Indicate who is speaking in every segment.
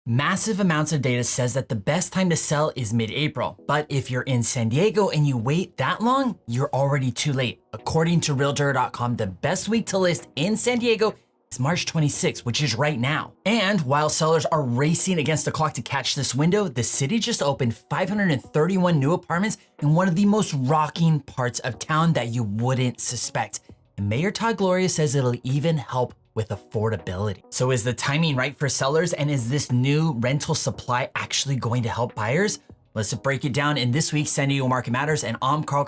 Speaker 1: Massive amounts of data says that the best time to sell is mid-April, but if you're in San Diego and you wait that long, you're already too late. According to Realtor.com, the best week to list in San Diego is March 26th, which is right now. And while sellers are racing against the clock to catch this window, the city just opened 531 new apartments in one of the most rocking parts of town that you wouldn't suspect. And Mayor Todd Gloria says it'll even help with affordability. So is the timing right for sellers, and is this new rental supply actually going to help buyers? Let's break it down in this week's San Diego Market Matters, and I'm Karl,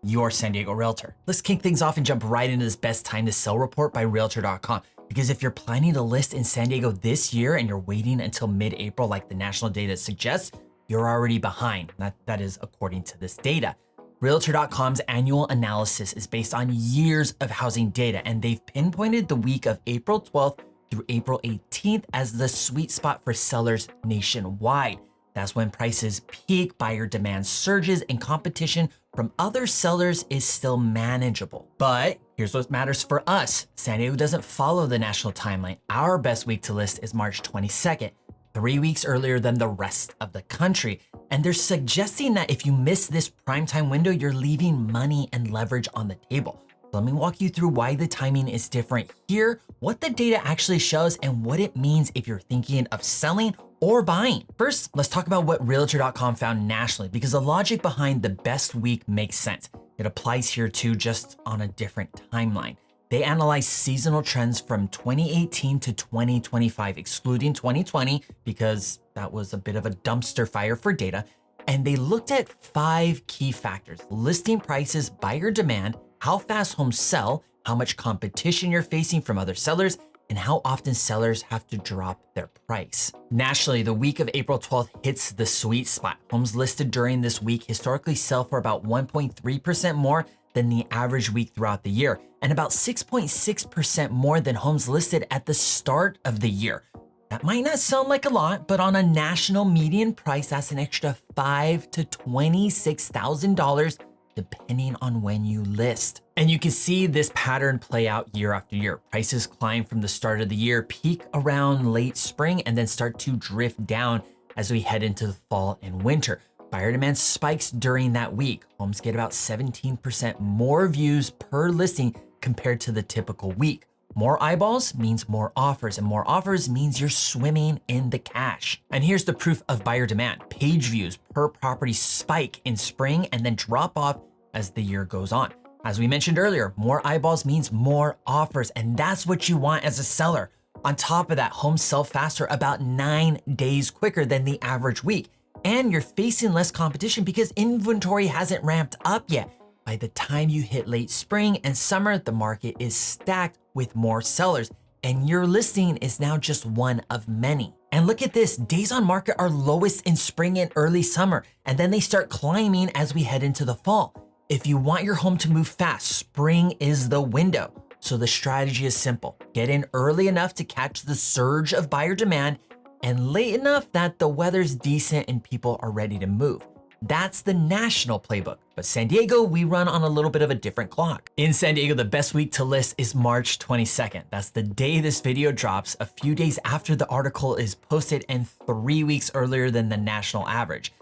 Speaker 1: your San Diego realtor. Let's kick things off and jump right into this best time to sell report by Realtor.com. Because if you're planning to list in San Diego this year and you're waiting until mid-April like the national data suggests, you're already behind. That is according to this data. Realtor.com's annual analysis is based on years of housing data, and they've pinpointed the week of April 12th through April 18th as the sweet spot for sellers nationwide. That's when prices peak, buyer demand surges, and competition from other sellers is still manageable. But here's what matters for us. San Diego doesn't follow the national timeline. Our best week to list is March 22nd, 3 weeks earlier than the rest of the country. And they're suggesting that if you miss this primetime window, you're leaving money and leverage on the table. Let me walk you through why the timing is different here, what the data actually shows, and what it means if you're thinking of selling or buying. First, let's talk about what Realtor.com found nationally, because the logic behind the best week makes sense. It applies here too, just on a different timeline. They analyzed seasonal trends from 2018 to 2025, excluding 2020, because that was a bit of a dumpster fire for data. And they looked at 5 key factors: listing prices, buyer demand, how fast homes sell, how much competition you're facing from other sellers, and how often sellers have to drop their price. Nationally, the week of April 12th hits the sweet spot. Homes listed during this week historically sell for about 1.3% more than the average week throughout the year, and about 6.6% more than homes listed at the start of the year. That might not sound like a lot, but on a national median price, that's an extra $5,000 to $26,000 depending on when you list. And you can see this pattern play out year after year. Prices climb from the start of the year, peak around late spring, and then start to drift down as we head into the fall and winter. Buyer demand spikes during that week. Homes get about 17% more views per listing compared to the typical week. More eyeballs means more offers, and more offers means you're swimming in the cash. And here's the proof of buyer demand. Page views per property spike in spring and then drop off as the year goes on. As we mentioned earlier, more eyeballs means more offers, and that's what you want as a seller. On top of that, homes sell faster, about 9 days quicker than the average week. And you're facing less competition because inventory hasn't ramped up yet. By the time you hit late spring and summer, the market is stacked with more sellers, and your listing is now just one of many. And look at this, days on market are lowest in spring and early summer, and then they start climbing as we head into the fall. If you want your home to move fast, spring is the window. So the strategy is simple. Get in early enough to catch the surge of buyer demand, and late enough that the weather's decent and people are ready to move. That's the national playbook. But San Diego, we run on a little bit of a different clock. In San Diego, the best week to list is March 22nd. That's the day this video drops, a few days after the article is posted and 3 weeks earlier than the national average.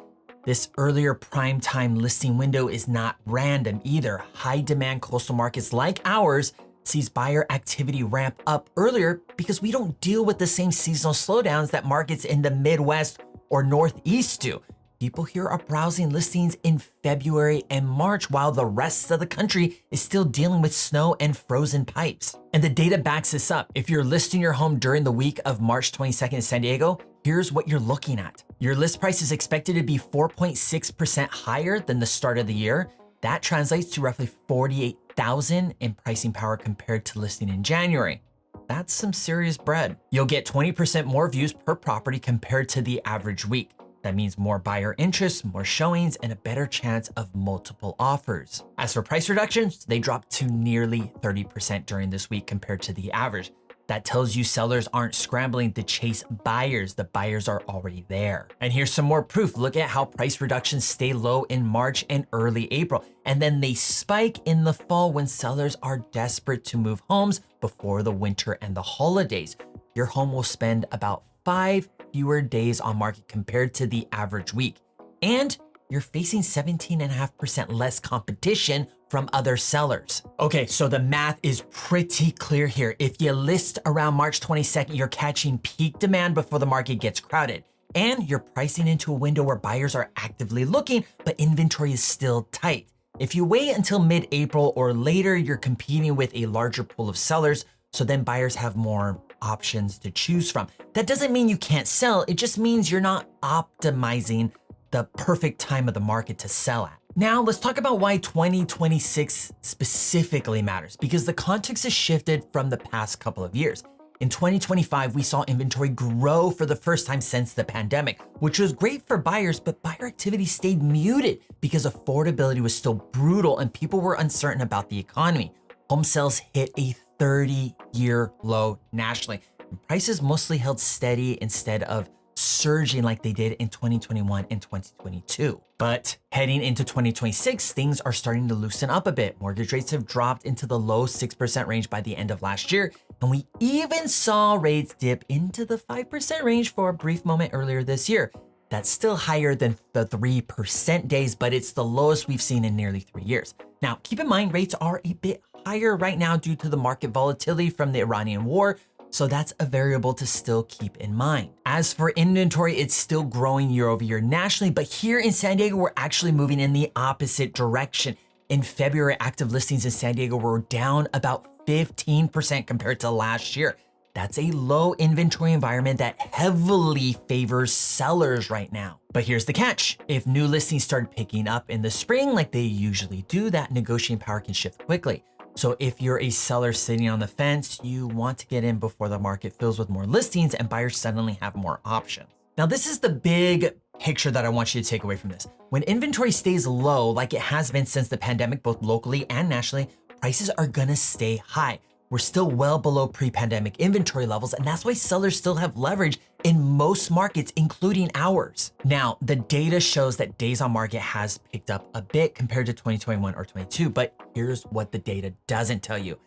Speaker 1: This earlier prime time listing window is not random either. High demand coastal markets like ours sees buyer activity ramp up earlier because we don't deal with the same seasonal slowdowns that markets in the Midwest or Northeast do. People here are browsing listings in February and March while the rest of the country is still dealing with snow and frozen pipes. And the data backs this up. If you're listing your home during the week of March 22nd in San Diego, here's what you're looking at. Your list price is expected to be 4.6% higher than the start of the year. That translates to roughly $48,000 in pricing power compared to listing in January. That's some serious bread. You'll get 20% more views per property compared to the average week. That means more buyer interest, more showings, and a better chance of multiple offers. As for price reductions, they dropped to nearly 30% during this week compared to the average. That tells you sellers aren't scrambling to chase buyers. The buyers are already there. And here's some more proof. Look at how price reductions stay low in March and early April, and then they spike in the fall when sellers are desperate to move homes before the winter and the holidays. Your home will spend about 5 fewer days on market compared to the average week. And you're facing 17.5% less competition from other sellers. Okay, so the math is pretty clear here. If you list around March 22nd, you're catching peak demand before the market gets crowded. And you're pricing into a window where buyers are actively looking, but inventory is still tight. If you wait until mid-April or later, you're competing with a larger pool of sellers, so then buyers have more options to choose from. That doesn't mean you can't sell, it just means you're not optimizing the perfect time of the market to sell at. Now, let's talk about why 2026 specifically matters, because the context has shifted from the past couple of years. In 2025, we saw inventory grow for the first time since the pandemic, which was great for buyers, but buyer activity stayed muted because affordability was still brutal and people were uncertain about the economy. Home sales hit a 30-year low nationally, and prices mostly held steady instead of surging like they did in 2021 and 2022. But heading into 2026, things are starting to loosen up a bit. Mortgage rates have dropped into the low 6% range by the end of last year, and we even saw rates dip into the 5% range for a brief moment earlier this year. That's still higher than the 3% days, but it's the lowest we've seen in nearly 3 years. Now, keep in mind, rates are a bit higher right now due to the market volatility from the Iranian war, so that's a variable to still keep in mind. As for inventory, it's still growing year over year nationally, but here in San Diego, we're actually moving in the opposite direction. In February, active listings in San Diego were down about 15% compared to last year. That's a low inventory environment that heavily favors sellers right now. But here's the catch. If new listings start picking up in the spring like they usually do, that negotiating power can shift quickly. So if you're a seller sitting on the fence, you want to get in before the market fills with more listings and buyers suddenly have more options. Now, this is the big picture that I want you to take away from this. When inventory stays low, like it has been since the pandemic, both locally and nationally, prices are gonna stay high. We're still well below pre-pandemic inventory levels, and that's why sellers still have leverage in most markets, including ours. Now, the data shows that days on market has picked up a bit compared to 2021 or 22, but here's what the data doesn't tell you.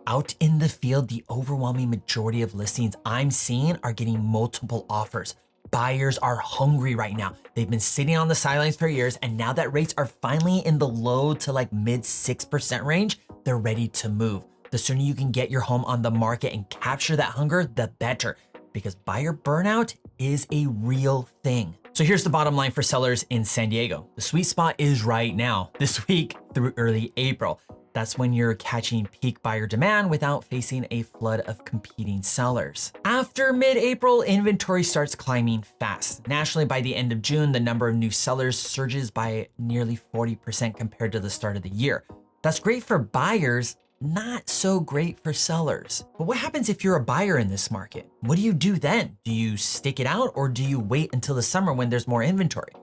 Speaker 1: Out in the field, the overwhelming majority of listings I'm seeing are getting multiple offers. Buyers are hungry right now. They've been sitting on the sidelines for years, and now that rates are finally in the low to like mid 6% range, they're ready to move. The sooner you can get your home on the market and capture that hunger, the better, because buyer burnout is a real thing. So here's the bottom line for sellers in San Diego. The sweet spot is right now, this week through early April. That's when you're catching peak buyer demand without facing a flood of competing sellers. After mid-April, inventory starts climbing fast. Nationally, by the end of June, the number of new sellers surges by nearly 40% compared to the start of the year. That's great for buyers, not so great for sellers. But what happens if you're a buyer in this market? What do you do then? Do you stick it out or do you wait until the summer when there's more inventory?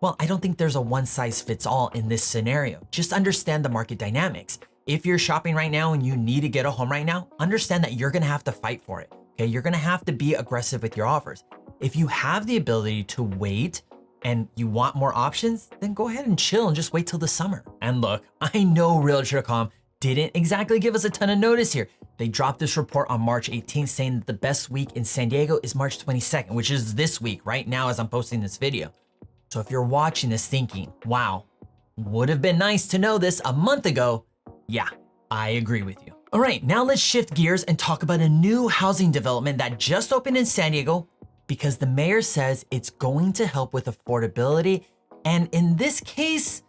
Speaker 1: Well, I don't think there's a one size fits all in this scenario. Just understand the market dynamics. If you're shopping right now and you need to get a home right now, understand that you're gonna have to fight for it, okay? You're gonna have to be aggressive with your offers. If you have the ability to wait and you want more options, then go ahead and chill and just wait till the summer. And look, I know Realtor.com didn't exactly give us a ton of notice here. They dropped this report on March 18th saying that the best week in San Diego is March 22nd, which is this week right now as I'm posting this video. So if you're watching this thinking, wow, would have been nice to know this a month ago, yeah, I agree with you. All right, now let's shift gears and talk about a new housing development that just opened in San Diego because the mayor says it's going to help with affordability. And in this case,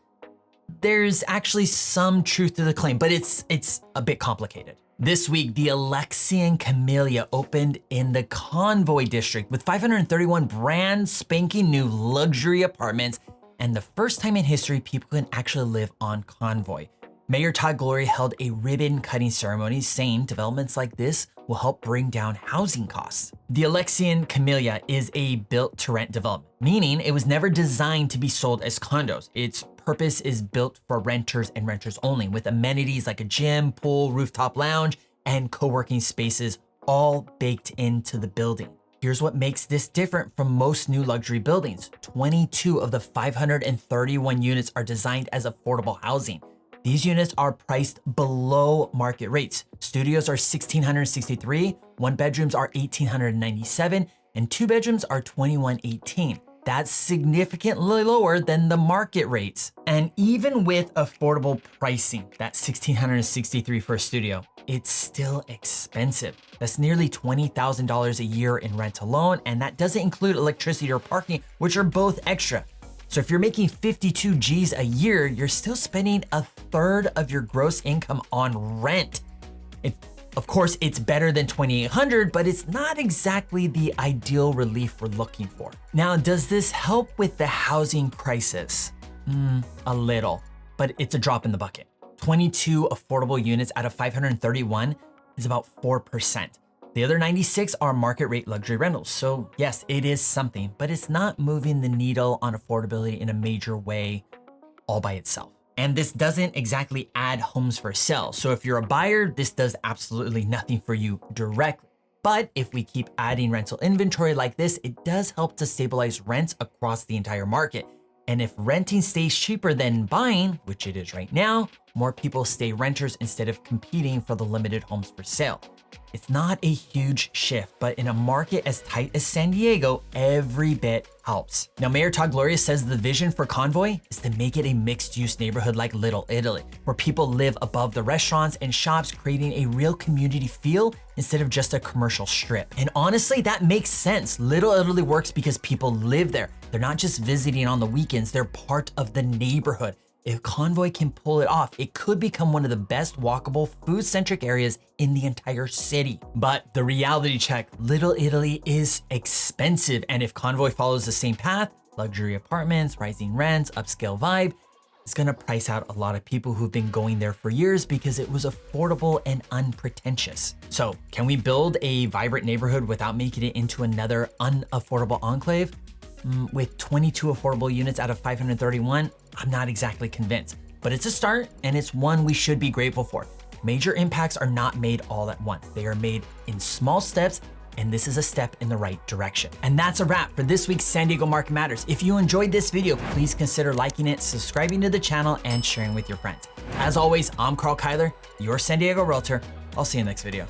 Speaker 1: there's actually some truth to the claim, but it's a bit complicated. This week, the Alexan Camellia opened in the Convoy district with 531 brand spanking new luxury apartments, and the first time in history people can actually live on Convoy. Mayor Todd Gloria held a ribbon-cutting ceremony saying developments like this will help bring down housing costs. The Alexan Camellia is a built-to-rent development, meaning it was never designed to be sold as condos. Its purpose is built for renters and renters only, with amenities like a gym, pool, rooftop lounge, and co-working spaces all baked into the building. Here's what makes this different from most new luxury buildings. 22 of the 531 units are designed as affordable housing. These units are priced below market rates. Studios are $1,663, one bedrooms are $1,897, and 2 bedrooms are $21.18. That's significantly lower than the market rates. And even with affordable pricing, that's $1,663 for a studio, it's still expensive. That's nearly $20,000 a year in rent alone, and that doesn't include electricity or parking, which are both extra. So if you're making 52 G's a year, you're still spending a third of your gross income on rent. Of course, it's better than $2,800, but it's not exactly the ideal relief we're looking for. Now, does this help with the housing crisis? A little, but it's a drop in the bucket. 22 affordable units out of 531 is about 4%. The other 96 are market rate luxury rentals. So yes, it is something, but it's not moving the needle on affordability in a major way all by itself. And this doesn't exactly add homes for sale. So if you're a buyer, this does absolutely nothing for you directly. But if we keep adding rental inventory like this, it does help to stabilize rents across the entire market. And if renting stays cheaper than buying, which it is right now, more people stay renters instead of competing for the limited homes for sale. It's not a huge shift, but in a market as tight as San Diego, every bit helps. Now, Mayor Todd Gloria says the vision for Convoy is to make it a mixed-use neighborhood like Little Italy, where people live above the restaurants and shops, creating a real community feel instead of just a commercial strip. And honestly, that makes sense. Little Italy works because people live there. They're not just visiting on the weekends, they're part of the neighborhood. If Convoy can pull it off, it could become one of the best walkable, food-centric areas in the entire city. But the reality check, Little Italy is expensive. And if Convoy follows the same path, luxury apartments, rising rents, upscale vibe, it's gonna price out a lot of people who've been going there for years because it was affordable and unpretentious. So can we build a vibrant neighborhood without making it into another unaffordable enclave? With 22 affordable units out of 531, I'm not exactly convinced, but it's a start and it's one we should be grateful for. Major impacts are not made all at once. They are made in small steps, and this is a step in the right direction. And that's a wrap for this week's San Diego Market Matters. If you enjoyed this video, please consider liking it, subscribing to the channel, and sharing with your friends. As always, I'm Karl, your San Diego realtor. I'll see you in the next video.